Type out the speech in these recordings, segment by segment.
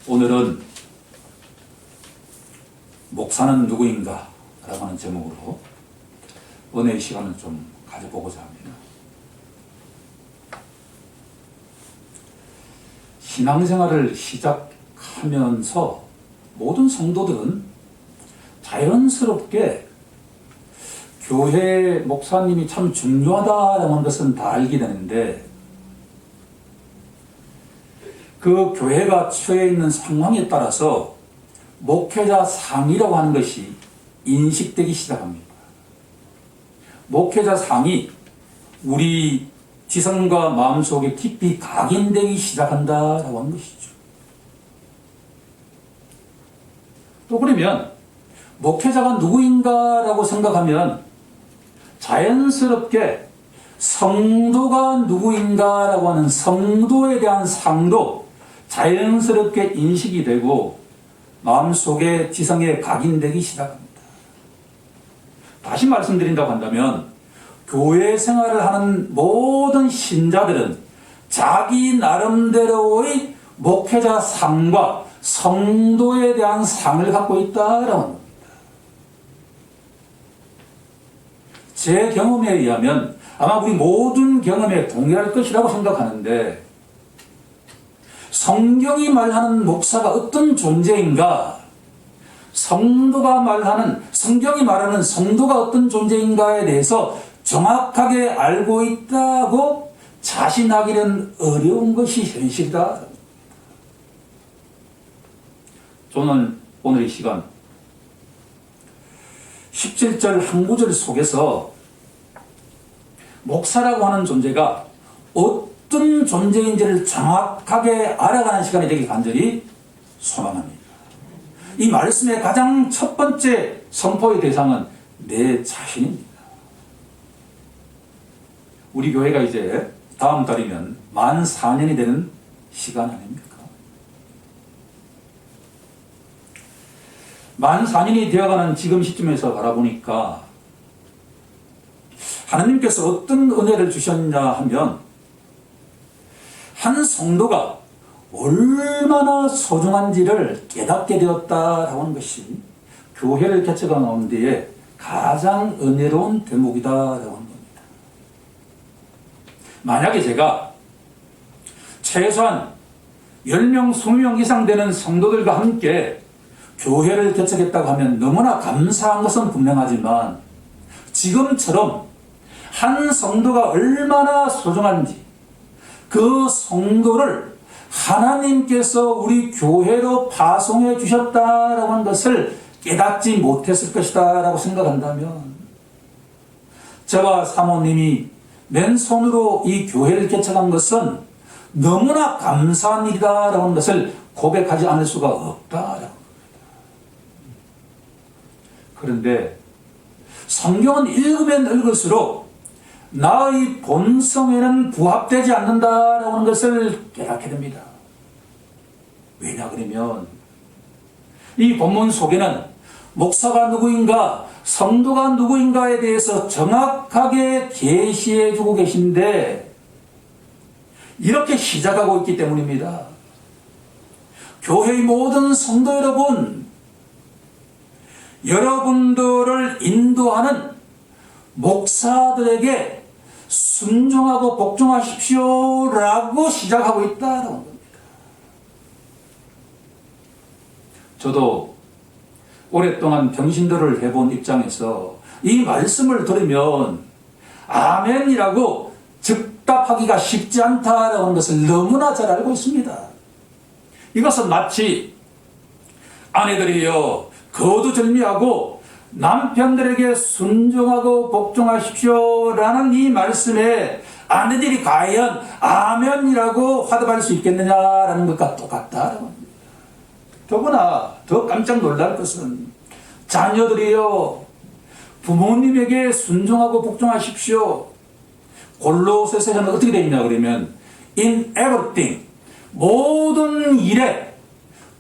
오늘은 목사는 누구인가? 라고 하는 제목으로 은혜의 시간을 좀 가져보고자 합니다. 신앙생활을 시작하면서 모든 성도들은 자연스럽게 교회 목사님이 참 중요하다라는 것은 다 알게 되는데, 그 교회가 처해 있는 상황에 따라서 목회자 상이라고 하는 것이 인식되기 시작합니다. 목회자 상이 우리 지성과 마음속에 깊이 각인되기 시작한다라고 하는 것이죠. 또 그러면 목회자가 누구인가라고 생각하면 자연스럽게 성도가 누구인가라고 하는 성도에 대한 상도 자연스럽게 인식이 되고 마음속에 지성에 각인되기 시작합니다. 다시 말씀드린다고 한다면 교회 생활을 하는 모든 신자들은 자기 나름대로의 목회자 상과 성도에 대한 상을 갖고 있다라고 합니다. 제 경험에 의하면 아마 우리 모든 경험에 동일할 것이라고 생각하는데, 성경이 말하는 목사가 어떤 존재인가, 성도가 말하는, 성경이 말하는 성도가 어떤 존재인가에 대해서 정확하게 알고 있다고 자신하기는 어려운 것이 현실이다. 저는 오늘 이 시간 17절 한 구절 속에서 목사라고 하는 존재가 어떤 존재인지를 정확하게 알아가는 시간이 되길 간절히 소망합니다. 이 말씀의 가장 첫 번째 선포의 대상은 내 자신입니다. 우리 교회가 이제 다음 달이면 만 4년이 되는 시간 아닙니까? 만 4년이 되어가는 지금 시점에서 바라보니까 하나님께서 어떤 은혜를 주셨냐 하면, 한 성도가 얼마나 소중한지를 깨닫게 되었다라고 하는 것이 교회를 개척하는 데에 가장 은혜로운 대목이다라고 하는 겁니다. 만약에 제가 최소한 10명, 20명 이상 되는 성도들과 함께 교회를 개척했다고 하면 너무나 감사한 것은 분명하지만, 지금처럼 한 성도가 얼마나 소중한지, 그 성도를 하나님께서 우리 교회로 파송해 주셨다라고 하는 것을 깨닫지 못했을 것이다 라고 생각한다면, 저와 사모님이 맨손으로 이 교회를 개척한 것은 너무나 감사한 일이다라고 하는 것을 고백하지 않을 수가 없다라고. 그런데 성경은 읽으면 읽을수록 나의 본성에는 부합되지 않는다라고 하는 것을 깨닫게 됩니다. 왜냐 그러면 이 본문 속에는 목사가 누구인가, 성도가 누구인가에 대해서 정확하게 계시해 주고 계신데, 이렇게 시작하고 있기 때문입니다. 교회의 모든 성도 여러분, 여러분들을 인도하는 목사들에게 순종하고 복종하십시오 라고 시작하고 있다는 겁니다. 저도 오랫동안 병신들을 해본 입장에서 이 말씀을 들으면 아멘이라고 즉답하기가 쉽지 않다라고 하는 것을 너무나 잘 알고 있습니다. 이것은 마치 아내들이요 거두절미하고 남편들에게 순종하고 복종하십시오 라는 이 말씀에 아내들이 과연 아멘이라고 화답할 수 있겠느냐라는 것과 똑같다라고 합니다. 더구나 더 깜짝 놀랄 것은 자녀들이요 부모님에게 순종하고 복종하십시오. 골로새서는 어떻게 되어 있냐 그러면 in everything, 모든 일에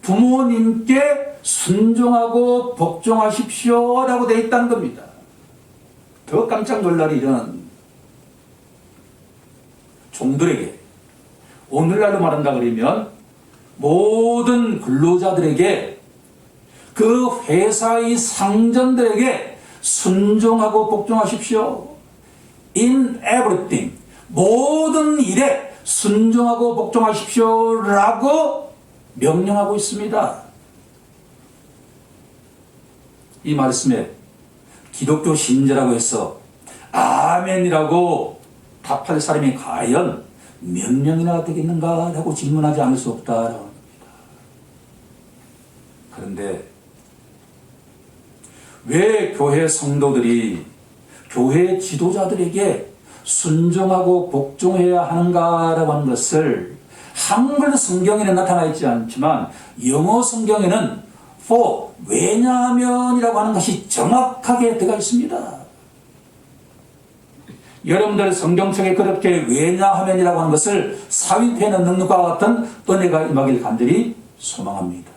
부모님께 순종하고 복종하십시오 라고 되어 있다는 겁니다. 더 깜짝 놀랄 일은 종들에게 오늘날로 말한다 그러면 모든 근로자들에게 그 회사의 상전들에게 순종하고 복종하십시오. In everything. 모든 일에 순종하고 복종하십시오. 라고 명령하고 있습니다. 이 말씀에 기독교 신자라고 해서 아멘이라고 답할 사람이 과연 몇 명이나 되겠는가 라고 질문하지 않을 수 없다라고 합니다. 그런데 왜 교회 성도들이 교회 지도자들에게 순종하고 복종해야 하는가라고 하는 것을 한글 성경에는 나타나 있지 않지만 영어 성경에는 for, 왜냐하면이라고 하는 것이 정확하게 들어가 있습니다. 여러분들 성경책에 그렇게 왜냐하면이라고 하는 것을 삽입해 넣는 것과 같은 은혜가 임하길 간절히 소망합니다.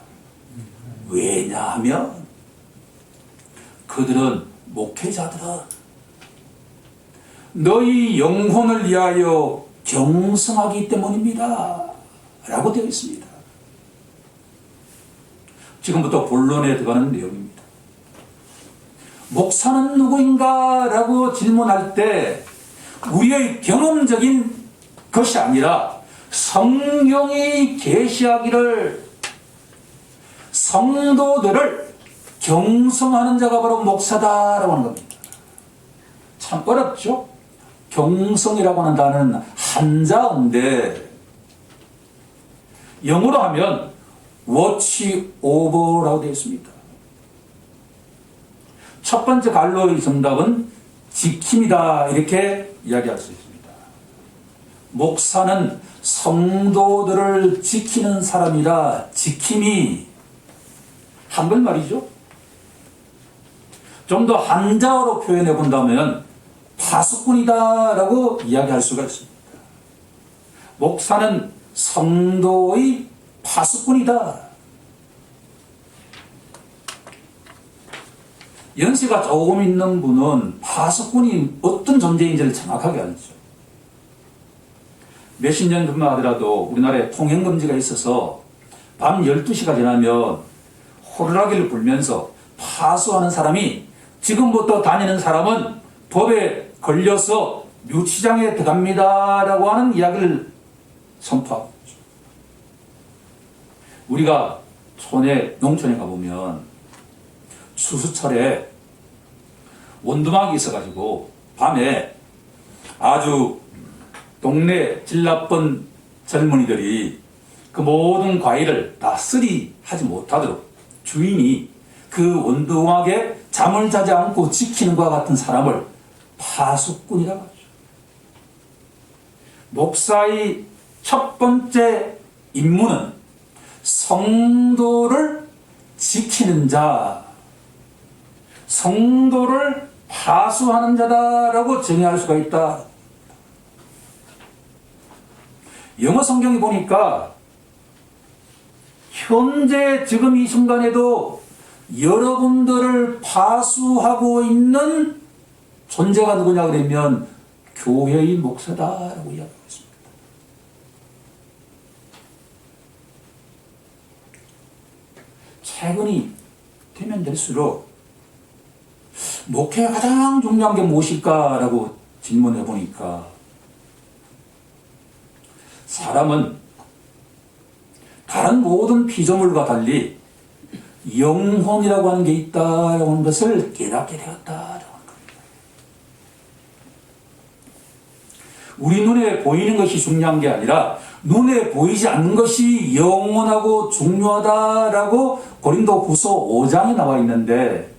왜냐하면 그들은 목회자들은 너희 영혼을 위하여 경성하기 때문입니다. 라고 되어 있습니다. 지금부터 본론에 들어가는 내용입니다. 목사는 누구인가? 라고 질문할 때 우리의 경험적인 것이 아니라 성경이 계시하기를 성도들을 경성하는 자가 바로 목사다라고 하는 겁니다. 참 어렵죠? 경성이라고 하는 단어는 한자어인데 영어로 하면 watch over라고 되어 있습니다. 첫 번째 갈로의 정답은 지킴이다 이렇게 이야기할 수 있습니다. 목사는 성도들을 지키는 사람이라 지킴이 한글말이죠. 좀 더 한자어로 표현해 본다면 파수꾼이다라고 이야기할 수가 있습니다. 목사는 성도의 파수꾼이다. 연세가 조금 있는 분은 파수꾼이 어떤 존재인지를 정확하게 알죠. 몇십 년 전만 하더라도 우리나라에 통행금지가 있어서 밤 12시가 지나면 호루라기를 불면서 파수하는 사람이 지금부터 다니는 사람은 법에 걸려서 유치장에 들어갑니다 라고 하는 이야기를 선포하고 있죠. 우리가 농촌에 가보면 추수철에 원두막이 있어가지고 밤에 아주 동네 질 나쁜 젊은이들이 그 모든 과일을 다 쓰리하지 못하도록 주인이 그 원두막에 잠을 자지 않고 지키는 것과 같은 사람을 파수꾼이라고 하죠. 목사의 첫 번째 임무는 성도를 지키는 자, 성도를 파수하는 자다라고 정의할 수가 있다. 영어 성경이 보니까 현재 지금 이 순간에도 여러분들을 파수하고 있는 존재가 누구냐 그러면 교회의 목사다라고 이야기하고 있습니다. 최근이 되면 될수록 목회가 가장 중요한 게 무엇일까라고 질문해 보니까 사람은 다른 모든 피조물과 달리 영혼이라고 하는 게 있다라고 하는 것을 깨닫게 되었다라고 하는 겁니다. 우리 눈에 보이는 것이 중요한 게 아니라 눈에 보이지 않는 것이 영원하고 중요하다라고 고린도후서 5장에 나와 있는데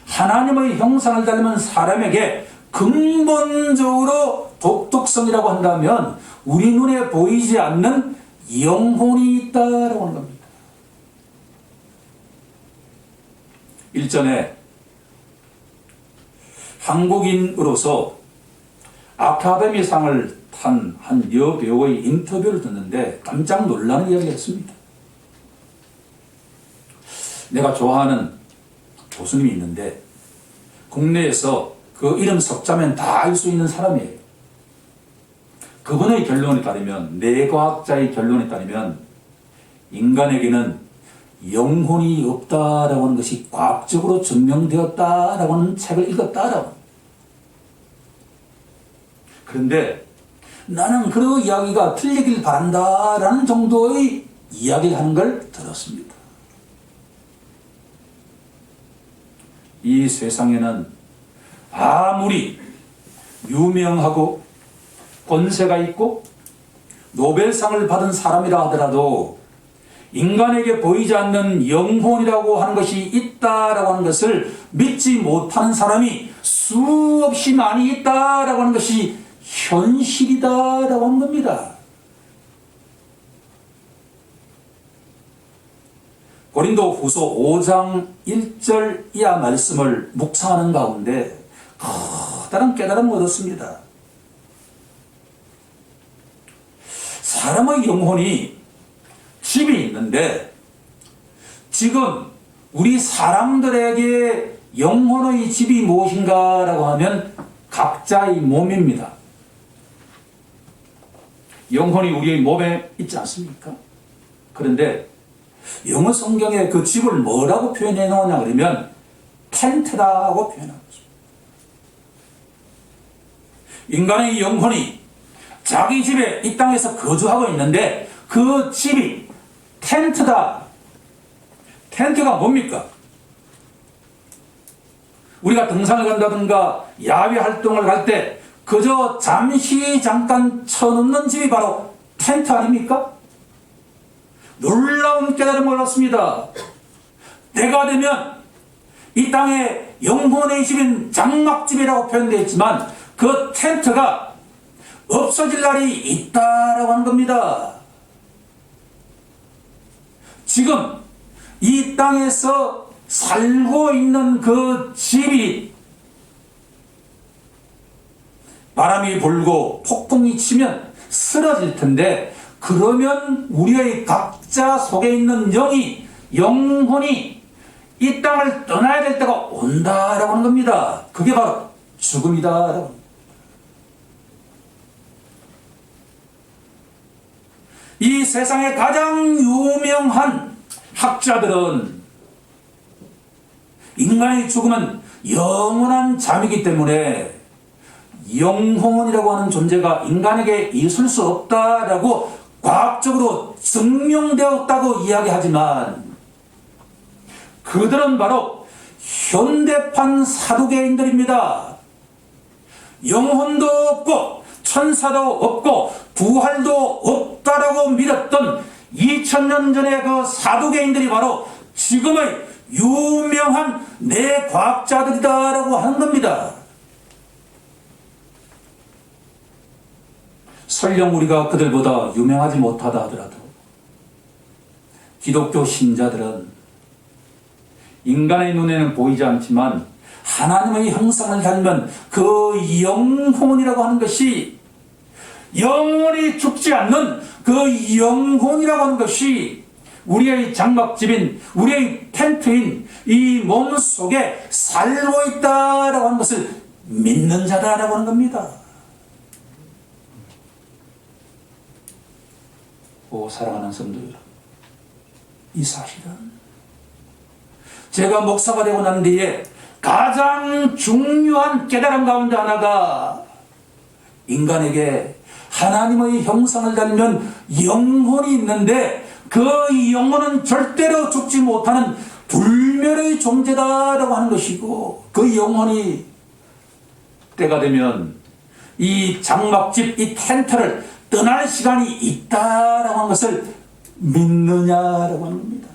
하나님의 형상을 닮은 사람에게 근본적으로 독특성이라고 한다면 우리 눈에 보이지 않는 영혼이 있다라고 하는 겁니다. 일전에 한국인으로서 아카데미상을 탄 한 여배우의 인터뷰를 듣는데 깜짝 놀라는 이야기를 했습니다. 내가 좋아하는 교수님이 있는데 국내에서 그 이름 석자면 다 알 수 있는 사람이에요. 그분의 결론에 따르면, 뇌과학자의 결론에 따르면 인간에게는 영혼이 없다라고 하는 것이 과학적으로 증명되었다라고 하는 책을 읽었다라고. 그런데 나는 그 이야기가 틀리길 바란다라는 정도의 이야기를 하는 걸 들었습니다. 이 세상에는 아무리 유명하고 권세가 있고 노벨상을 받은 사람이라 하더라도 인간에게 보이지 않는 영혼이라고 하는 것이 있다라고 하는 것을 믿지 못하는 사람이 수없이 많이 있다라고 하는 것이 현실이다라고 하는 겁니다. 고린도 후서 5장 1절 이하 말씀을 묵상하는 가운데 커다란 깨달음을 얻었습니다. 사람의 영혼이 집이 있는데 지금 우리 사람들에게 영혼의 집이 무엇인가라고 하면 각자의 몸입니다. 영혼이 우리의 몸에 있지 않습니까? 그런데 영어 성경에 그 집을 뭐라고 표현해 놓으냐 그러면 텐트라고 표현하고 있습니다. 인간의 영혼이 자기 집에 이 땅에서 거주하고 있는데 그 집이 텐트다. 텐트가 뭡니까? 우리가 등산을 간다든가 야외 활동을 갈 때 그저 잠시 잠깐 쳐놓는 집이 바로 텐트 아닙니까? 놀라운 깨달음을 얻었습니다. 때가 되면 이 땅에 영혼의 집인 장막집이라고 표현되어 있지만 그 텐트가 없어질 날이 있다라고 하는 겁니다. 지금 이 땅에서 살고 있는 그 집이 바람이 불고 폭풍이 치면 쓰러질 텐데 그러면 우리의 각자 속에 있는 영혼이 이 땅을 떠나야 될 때가 온다라고 하는 겁니다. 그게 바로 죽음이다라고 합니다. 이 세상의 가장 유명한 학자들은 인간의 죽음은 영원한 잠이기 때문에 영혼이라고 하는 존재가 인간에게 있을 수 없다라고 과학적으로 증명되었다고 이야기하지만 그들은 바로 현대판 사두개인들입니다. 영혼도 없고 천사도 없고 부활도 없다라고 믿었던 2000년 전의 그 사두개인들이 바로 지금의 유명한 뇌과학자들이다라고 하는 겁니다. 설령 우리가 그들보다 유명하지 못하다 하더라도 기독교 신자들은 인간의 눈에는 보이지 않지만 하나님의 형상을 닮은 그 영혼이라고 하는 것이 영원히 죽지 않는 그 영혼이라고 하는 것이 우리의 장막집인 우리의 텐트인 이 몸 속에 살고 있다라고 하는 것을 믿는 자다라고 하는 겁니다. 오 사랑하는 성도 여러분, 이 사실은 제가 목사가 되고 난 뒤에 가장 중요한 깨달음 가운데 하나가 인간에게 하나님의 형상을 닮은 영혼이 있는데 그 영혼은 절대로 죽지 못하는 불멸의 존재다라고 하는 것이고 그 영혼이 때가 되면 이 장막집, 이 텐트를 떠날 시간이 있다라고 하는 것을 믿느냐라고 하는 겁니다.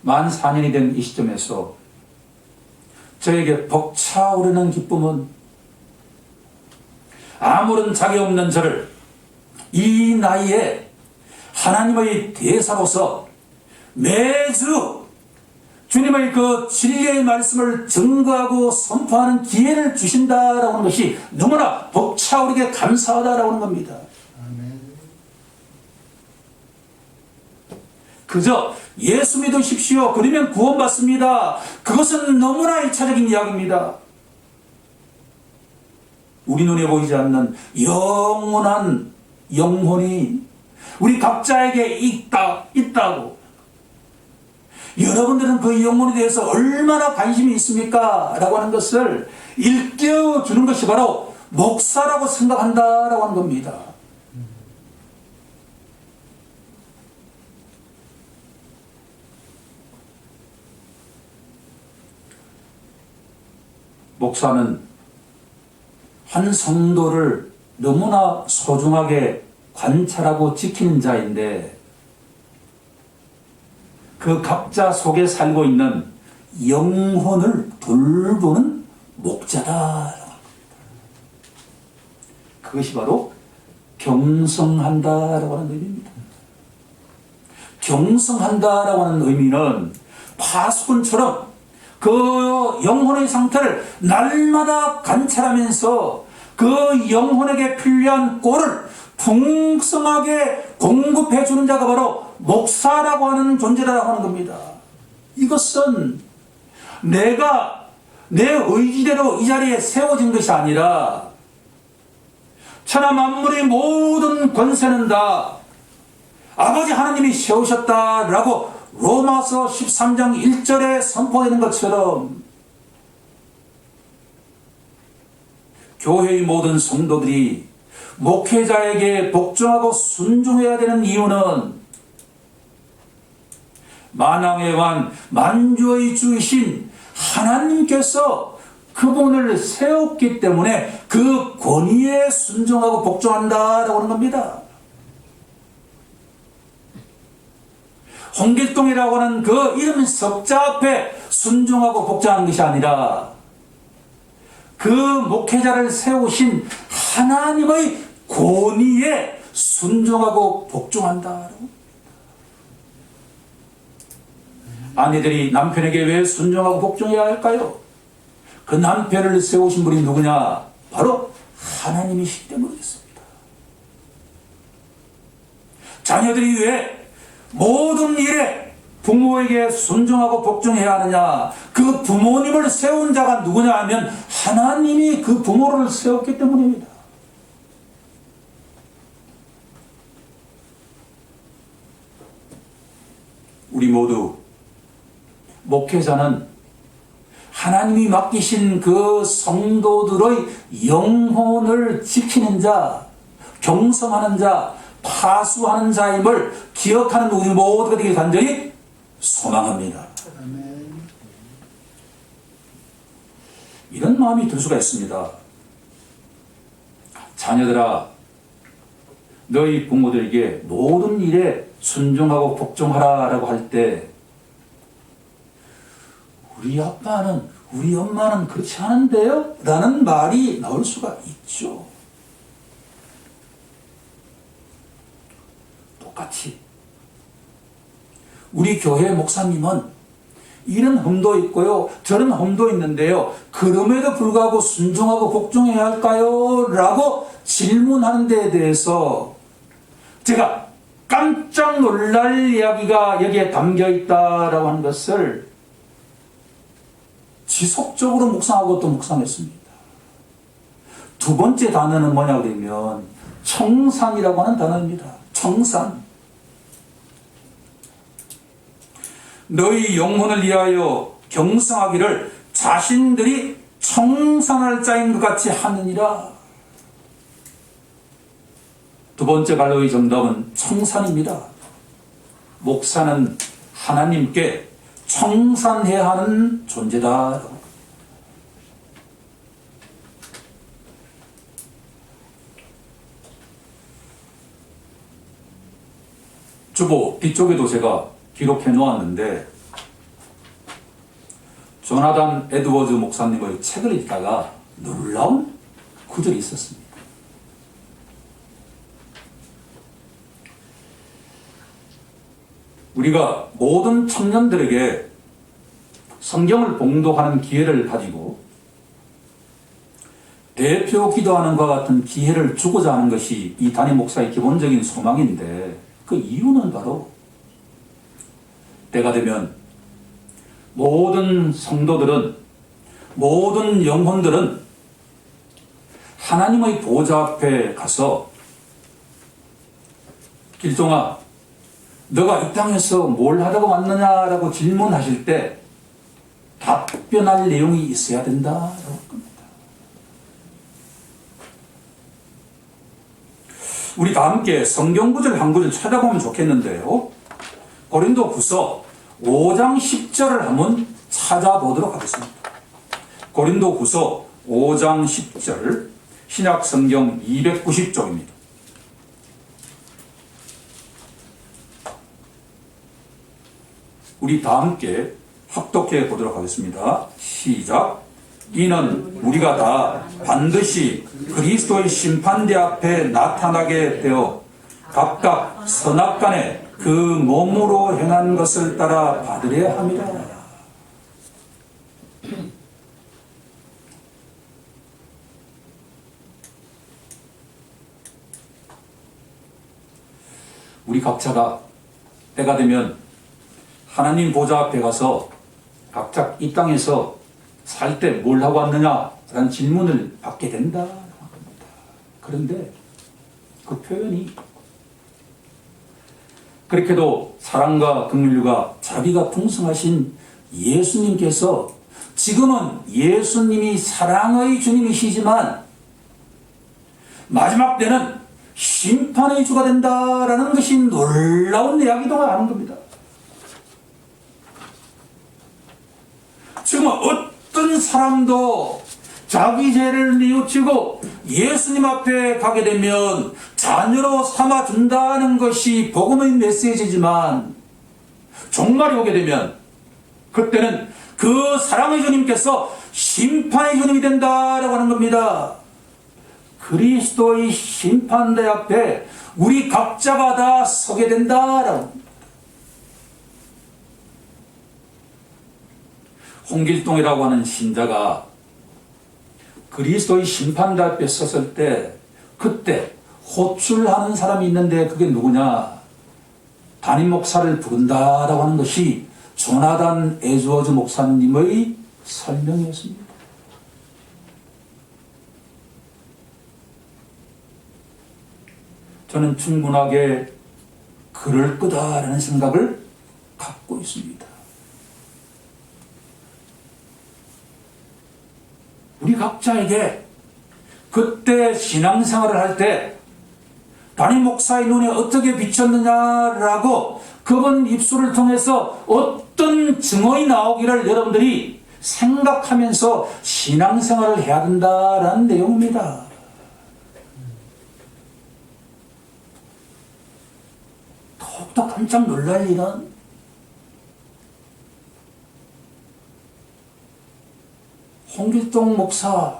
만 4년이 된 이 시점에서 저에게 벅차오르는 기쁨은 아무런 자격 없는 저를 이 나이에 하나님의 대사로서 매주 주님의 그 진리의 말씀을 증거하고 선포하는 기회를 주신다라고 하는 것이 너무나 벅차오르게 감사하다라고 하는 겁니다. 그저 예수 믿으십시오. 그러면 구원받습니다. 그것은 너무나 1차적인 이야기입니다. 우리 눈에 보이지 않는 영원한 영혼이 우리 각자에게 있다고. 여러분들은 그 영혼에 대해서 얼마나 관심이 있습니까? 라고 하는 것을 일깨워주는 것이 바로 목사라고 생각한다라고 하는 겁니다. 목사는 한 성도를 너무나 소중하게 관찰하고 지키는 자인데 그 각자 속에 살고 있는 영혼을 돌보는 목자다. 그것이 바로 경성한다라고 하는 의미입니다. 경성한다라고 하는 의미는 파수꾼처럼 그 영혼의 상태를 날마다 관찰하면서 그 영혼에게 필요한 꼴을 풍성하게 공급해 주는 자가 바로 목사라고 하는 존재라고 하는 겁니다. 이것은 내가 내 의지대로 이 자리에 세워진 것이 아니라 천하 만물의 모든 권세는 다 아버지 하나님이 세우셨다라고 로마서 13장 1절에 선포되는 것처럼 교회의 모든 성도들이 목회자에게 복종하고 순종해야 되는 이유는 만왕의 왕 만주의 주이신 하나님께서 그분을 세웠기 때문에 그 권위에 순종하고 복종한다라고 하는 겁니다. 홍길동이라고 하는 그 이름 석자 앞에 순종하고 복종하는 것이 아니라 그 목회자를 세우신 하나님의 권위에 순종하고 복종한다. 아내들이 남편에게 왜 순종하고 복종해야 할까요? 그 남편을 세우신 분이 누구냐? 바로 하나님이시기 때문이겠습니다. 자녀들이 왜 모든 일에 부모에게 순종하고 복종해야 하느냐? 그 부모님을 세운 자가 누구냐 하면 하나님이 그 부모를 세웠기 때문입니다. 우리 모두 목회자는 하나님이 맡기신 그 성도들의 영혼을 지키는 자, 경성하는 자, 파수하는 자임을 기억하는 우리 모두가 되길 간절히 소망합니다. 이런 마음이 들 수가 있습니다. 자녀들아, 너희 부모들에게 모든 일에 순종하고 복종하라 라고 할 때 우리 아빠는, 우리 엄마는 그렇지 않은데요? 라는 말이 나올 수가 있죠. 똑같이 우리 교회 목사님은 이런 흠도 있고요, 저런 흠도 있는데요, 그럼에도 불구하고 순종하고 복종해야 할까요? 라고 질문하는 데에 대해서 제가 깜짝 놀랄 이야기가 여기에 담겨 있다라고 하는 것을 지속적으로 묵상하고 또 묵상했습니다. 두 번째 단어는 뭐냐 그러면 청산이라고 하는 단어입니다. 청산. 너희 영혼을 위하여 경성하기를 자신들이 청산할 자인 것 같이 하느니라. 두 번째 갈로의 정답은 청산입니다. 목사는 하나님께 청산해야 하는 존재다. 주보 뒤쪽에도 제가 기록해 놓았는데 조나단 에드워즈 목사님의 책을 읽다가 놀라운 구절이 있었습니다. 우리가 모든 청년들에게 성경을 봉독하는 기회를 가지고 대표 기도하는 것과 같은 기회를 주고자 하는 것이 이 담임 목사의 기본적인 소망인데 그 이유는 바로 때가 되면 모든 성도들은, 모든 영혼들은 하나님의 보좌 앞에 가서 길종아, 너가 이 땅에서 뭘 하다가 왔느냐라고 질문하실 때 답변할 내용이 있어야 된다라고 합니다. 우리 다 함께 성경 구절 한 구절 찾아보면 좋겠는데요. 고린도후서 5장 10절을 한번 찾아보도록 하겠습니다. 고린도후서 5장 10절, 신약 성경 290쪽입니다. 우리 다 함께 합독해 보도록 하겠습니다. 시작. 이는 우리가 다 반드시 그리스도의 심판대 앞에 나타나게 되어 각각 선악간에 그 몸으로 행한 것을 따라 받으려야 합니다. 우리 각자가 때가 되면 하나님 보좌 앞에 가서 각자 이 땅에서 살 때 뭘 하고 왔느냐라는 질문을 받게 된다는 겁니다. 그런데 그 표현이 그렇게도 사랑과 긍휼과 자비가 풍성하신 예수님께서 지금은 예수님이 사랑의 주님이시지만 마지막 때는 심판의 주가 된다라는 것이 놀라운 이야기도 하는 겁니다. 지금 어떤 사람도 자기 죄를 뉘우치고 예수님 앞에 가게 되면 자녀로 삼아준다는 것이 복음의 메시지지만 종말이 오게 되면 그때는 그 사랑의 주님께서 심판의 주님이 된다라고 하는 겁니다. 그리스도의 심판대 앞에 우리 각자가 다 서게 된다라고. 홍길동이라고 하는 신자가 그리스도의 심판대 앞에 섰을 때 그때 호출하는 사람이 있는데 그게 누구냐? 담임 목사를 부른다라고 하는 것이 조나단 에즈워즈 목사님의 설명이었습니다. 저는 충분하게 그럴 거다라는 생각을 갖고 있습니다. 우리 각자에게 그때 신앙생활을 할 때 담임 목사의 눈에 어떻게 비쳤느냐라고 그분 입술을 통해서 어떤 증언이 나오기를 여러분들이 생각하면서 신앙생활을 해야 된다라는 내용입니다. 더욱더 깜짝 놀랄 일은 홍길동 목사,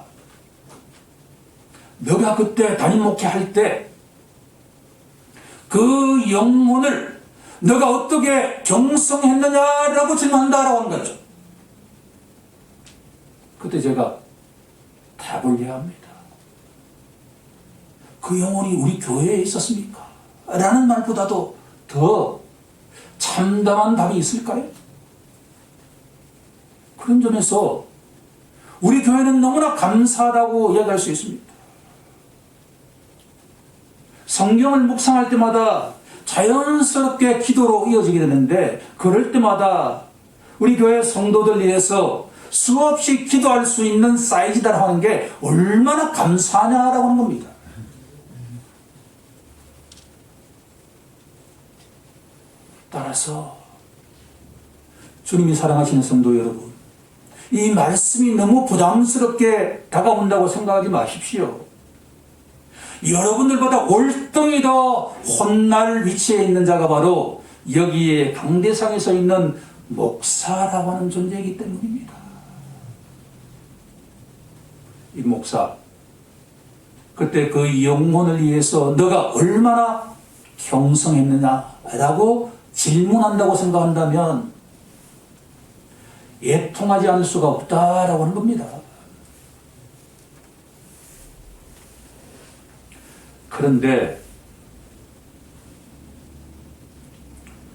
너가 그때 담임 목회할 때 그 영혼을 너가 어떻게 경성했느냐라고 질문한다라고 하는 거죠. 그때 제가 답을 해야 합니다. 그 영혼이 우리 교회에 있었습니까? 라는 말보다도 더 참담한 답이 있을까요? 그런 점에서 우리 교회는 너무나 감사하다고 이야기할 수 있습니다. 성경을 묵상할 때마다 자연스럽게 기도로 이어지게 되는데 그럴 때마다 우리 교회 성도들 위해서 수없이 기도할 수 있는 사이즈다라고 하는 게 얼마나 감사하냐라고 하는 겁니다. 따라서 주님이 사랑하시는 성도 여러분, 이 말씀이 너무 부담스럽게 다가온다고 생각하지 마십시오. 여러분들보다 월등히 더 혼날 위치에 있는 자가 바로 여기에 강대상에 서 있는 목사라고 하는 존재이기 때문입니다. 이 목사, 그때 그 영혼을 위해서 너가 얼마나 경성했느냐라고 질문한다고 생각한다면 애통하지 않을 수가 없다라고 하는 겁니다. 그런데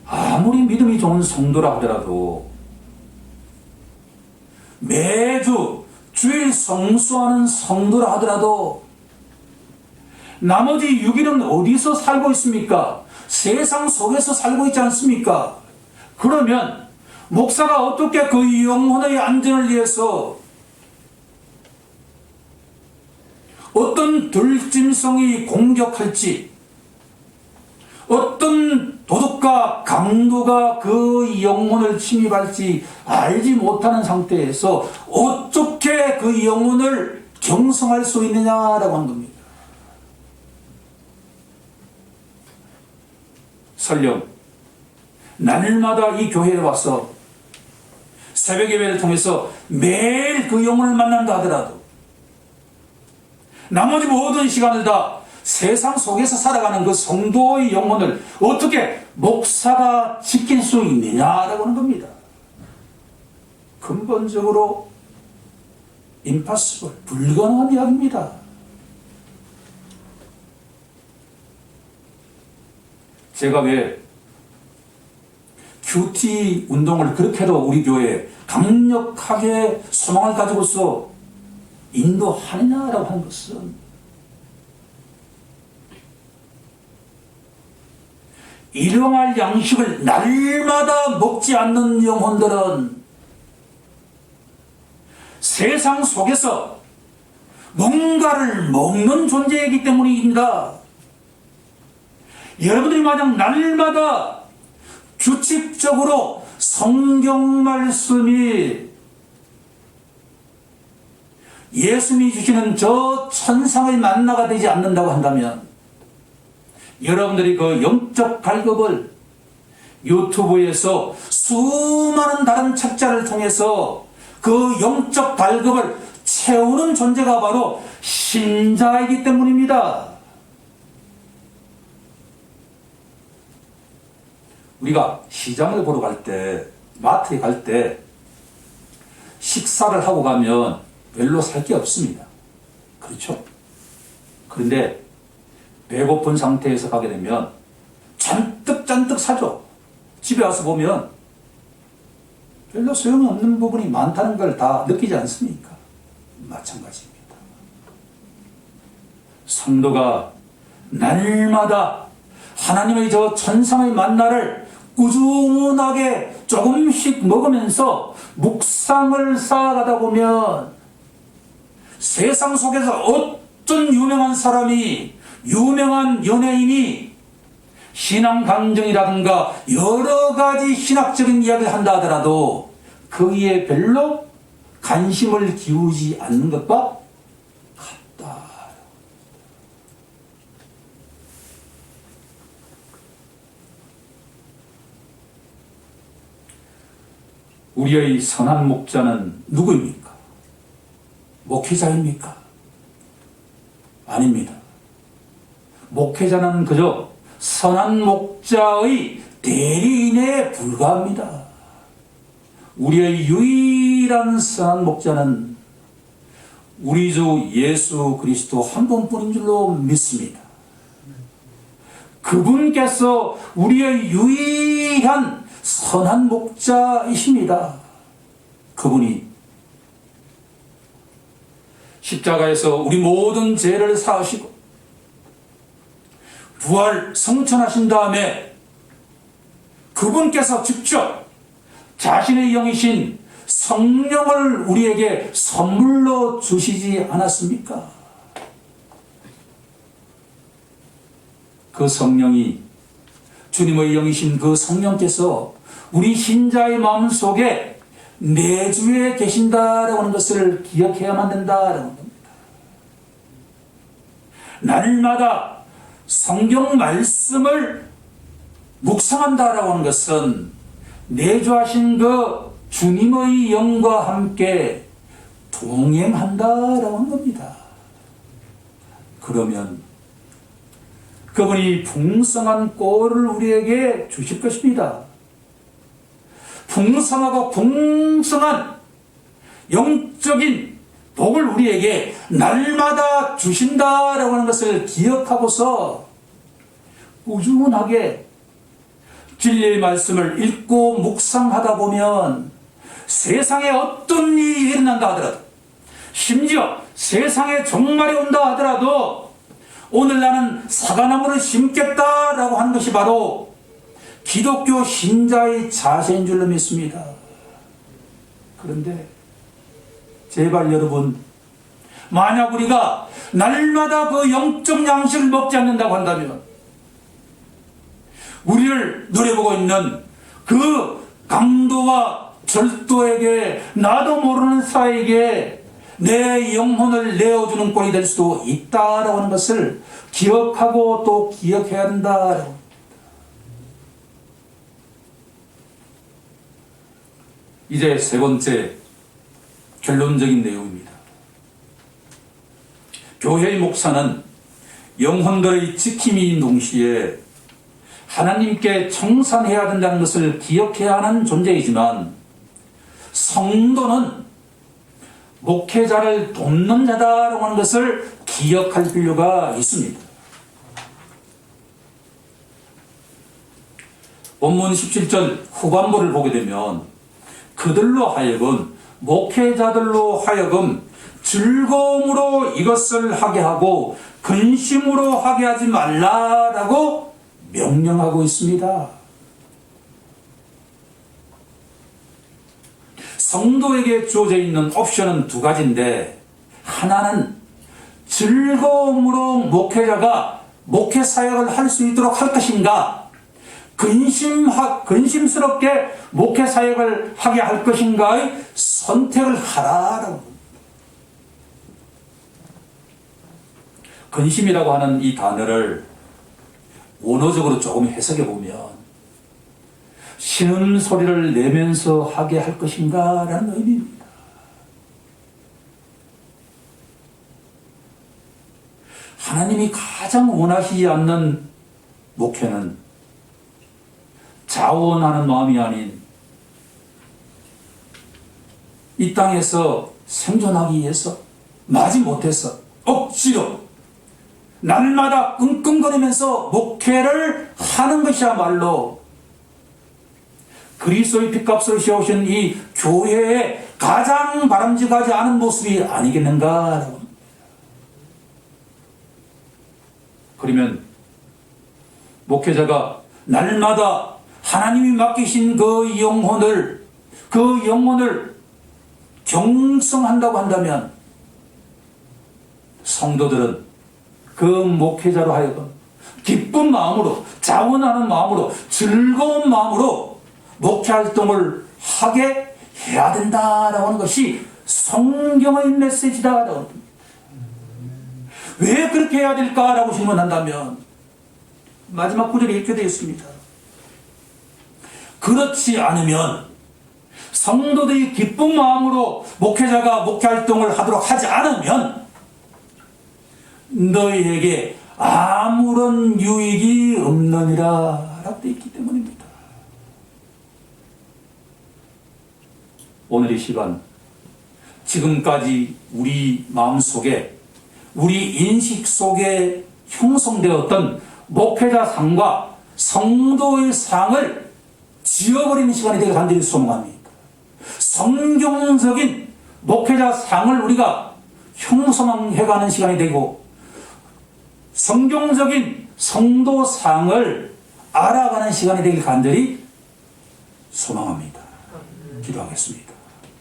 아무리 믿음이 좋은 성도라 하더라도 매주 주일 성수하는 성도라 하더라도 나머지 6일은 어디서 살고 있습니까? 세상 속에서 살고 있지 않습니까? 그러면 목사가 어떻게 그 영혼의 안전을 위해서 어떤 들짐승이 공격할지, 어떤 도둑과 강도가 그 영혼을 침입할지 알지 못하는 상태에서 어떻게 그 영혼을 경성할 수 있느냐라고 하는 겁니다. 설령 날마다 이 교회에 와서 새벽 예배를 통해서 매일 그 영혼을 만난다 하더라도 나머지 모든 시간을 다 세상 속에서 살아가는 그 성도의 영혼을 어떻게 목사가 지킬 수 있느냐라고 하는 겁니다. 근본적으로 impossible, 불가능한 이야기입니다. 제가 왜 큐티 운동을 그렇게도 우리 교회에 강력하게 소망을 가지고서 인도하느냐라고 하는 것은 일용할 양식을 날마다 먹지 않는 영혼들은 세상 속에서 뭔가를 먹는 존재이기 때문입니다. 여러분들이 만약 날마다 규칙적으로 성경 말씀이 예수님이 주시는 저 천상의 만나가 되지 않는다고 한다면 여러분들이 그 영적 발급을 유튜브에서 수많은 다른 책자를 통해서 그 영적 발급을 채우는 존재가 바로 신자이기 때문입니다. 우리가 시장을 보러 갈 때, 마트에 갈 때 식사를 하고 가면 별로 살 게 없습니다. 그렇죠? 그런데 배고픈 상태에서 가게 되면 잔뜩 사죠. 집에 와서 보면 별로 소용이 없는 부분이 많다는 걸 다 느끼지 않습니까? 마찬가지입니다. 성도가 날마다 하나님의 저 천상의 만나를 꾸준하게 조금씩 먹으면서 묵상을 쌓아가다 보면 세상 속에서 어떤 유명한 사람이, 유명한 연예인이 신앙 감정이라든가 여러 가지 신학적인 이야기를 한다 하더라도 거기에 별로 관심을 기울이지 않는 것과 같다. 우리의 선한 목자는 누구입니까? 목회자입니까? 아닙니다. 목회자는 그저 선한 목자의 대리인에 불과합니다. 우리의 유일한 선한 목자는 우리 주 예수 그리스도 한 분뿐인 줄로 믿습니다. 그분께서 우리의 유일한 선한 목자이십니다. 그분이 십자가에서 우리 모든 죄를 사하시고 부활 성천하신 다음에 그분께서 직접 자신의 영이신 성령을 우리에게 선물로 주시지 않았습니까? 그 성령이, 주님의 영이신 그 성령께서 우리 신자의 마음속에 내주에 계신다라고 하는 것을 기억해야만 된다라고 합니다. 날마다 성경 말씀을 묵상한다라고 하는 것은 내주하신 그 주님의 영과 함께 동행한다라고 하는 겁니다. 그러면 그분이 풍성한 꼴을 우리에게 주실 것입니다. 풍성하고 풍성한 영적인 복을 우리에게 날마다 주신다라고 하는 것을 기억하고서 꾸준하게 진리의 말씀을 읽고 묵상하다 보면 세상에 어떤 일이 일어난다 하더라도, 심지어 세상에 종말이 온다 하더라도 오늘 나는 사과나무를 심겠다라고 하는 것이 바로 기독교 신자의 자세인 줄로 믿습니다. 그런데 제발 여러분, 만약 우리가 날마다 그 영적 양식을 먹지 않는다고 한다면 우리를 노려보고 있는 그 강도와 절도에게, 나도 모르는 사에게 내 영혼을 내어주는 꼴이 될 수도 있다라고 하는 것을 기억하고 또 기억해야 한다라고. 이제 세 번째 결론적인 내용입니다. 교회의 목사는 영혼들의 지킴이 동시에 하나님께 청산해야 된다는 것을 기억해야 하는 존재이지만, 성도는 목회자를 돕는 자다라고 하는 것을 기억할 필요가 있습니다. 본문 17절 후반부를 보게 되면 그들로 하여금, 목회자들로 하여금 즐거움으로 이것을 하게 하고 근심으로 하게 하지 말라라고 명령하고 있습니다. 성도에게 주어져 있는 옵션은 두 가지인데, 하나는 즐거움으로 목회자가 목회 사역을 할 수 있도록 할 것인가, 근심스럽게 목회 사역을 하게 할 것인가의 선택을 하라라고. 근심이라고 하는 이 단어를 원어적으로 조금 해석해 보면 신음소리를 내면서 하게 할 것인가 라는 의미입니다. 하나님이 가장 원하시지 않는 목회는 자원하는 마음이 아닌 이 땅에서 생존하기 위해서 마지못해서 억지로 날마다 끙끙거리면서 목회를 하는 것이야말로 그리스도의 핏값을 씌우신 이 교회의 가장 바람직하지 않은 모습이 아니겠는가. 그러면 목회자가 날마다 하나님이 맡기신 그 영혼을 경성한다고 한다면 성도들은 그 목회자로 하여금 기쁜 마음으로, 자원하는 마음으로, 즐거운 마음으로 목회활동을 하게 해야 된다라고 하는 것이 성경의 메시지다. 왜 그렇게 해야 될까라고 질문한다면 마지막 구절에 이렇게 되어 있습니다. 그렇지 않으면, 성도들이 기쁜 마음으로 목회자가 목회활동을 하도록 하지 않으면 너희에게 아무런 유익이 없느니라 라고 되어 있기 때문입니다. 오늘 이 시간, 지금까지 우리 마음속에, 우리 인식 속에 형성되었던 목회자 상과 성도의 상을 지워버리는 시간이 되길 간절히 소망합니다. 성경적인 목회자 상을 우리가 형성해가는 시간이 되고, 성경적인 성도 상을 알아가는 시간이 되길 간절히 소망합니다. 기도하겠습니다.